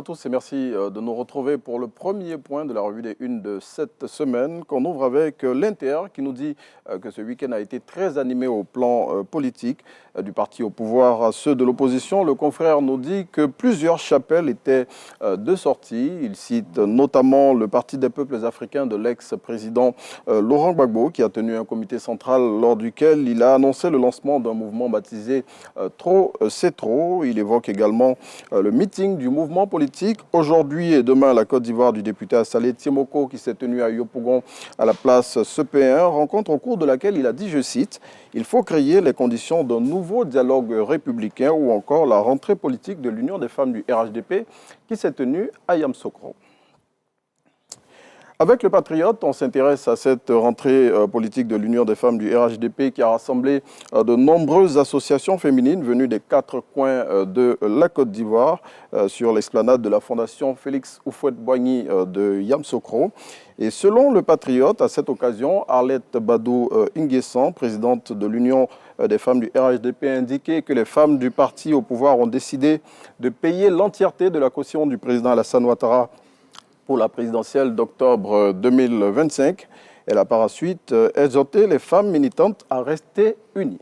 à tous et merci de nous retrouver pour le premier point de la revue des Unes de cette semaine qu'on ouvre avec l'Inter qui nous dit que ce week-end a été très animé au plan politique, du parti au pouvoir à ceux de l'opposition. Le confrère nous dit que plusieurs chapelles étaient de sortie. Il cite notamment le Parti des peuples africains de l'ex-président Laurent Gbagbo qui a tenu un comité central lors duquel il a annoncé le lancement d'un mouvement baptisé Trop c'est trop. Il évoque également le meeting du mouvement politique aujourd'hui et demain à la Côte d'Ivoire du député Assalé Tiemoko qui s'est tenu à Yopougon à la place CP1, rencontre au cours de laquelle il a dit, je cite, « Il faut créer les conditions d'un nouveau dialogue républicain » ou encore la rentrée politique de l'Union des femmes du RHDP qui s'est tenue à Yamoussoukro. Avec le Patriote, on s'intéresse à cette rentrée politique de l'Union des femmes du RHDP qui a rassemblé de nombreuses associations féminines venues des 4 coins de la Côte d'Ivoire sur l'esplanade de la Fondation Félix Houphouët-Boigny de Yamoussoukro. Et selon le Patriote, à cette occasion, Arlette Badou Nguessan, présidente de l'Union des femmes du RHDP, a indiqué que les femmes du parti au pouvoir ont décidé de payer l'entièreté de la caution du président Alassane Ouattara pour la présidentielle d'octobre 2025. Elle a par la suite exhorté les femmes militantes à rester unies.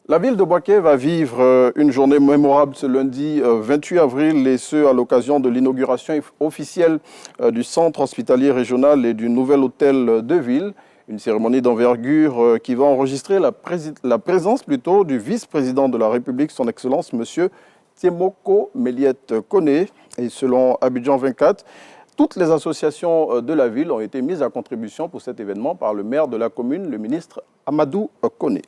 La ville de Bouaké va vivre une journée mémorable ce lundi 28 avril et ce à l'occasion de l'inauguration officielle du centre hospitalier régional et du nouvel hôtel de ville. Une cérémonie d'envergure qui va enregistrer la présence plutôt du vice-président de la République, son Excellence, M. Tiemoko Méliette Koné. Et selon Abidjan 24, toutes les associations de la ville ont été mises à contribution pour cet événement par le maire de la commune, le ministre Amadou Koné.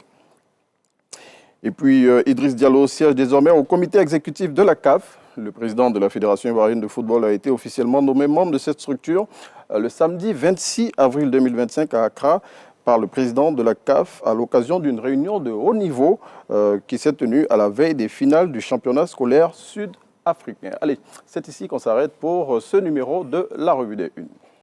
Et puis Idriss Diallo siège désormais au comité exécutif de la CAF. Le président de la Fédération ivoirienne de football a été officiellement nommé membre de cette structure le samedi 26 avril 2025 à Accra par le président de la CAF à l'occasion d'une réunion de haut niveau qui s'est tenue à la veille des finales du championnat scolaire sud-africain. Allez, c'est ici qu'on s'arrête pour ce numéro de la Revue des Unes.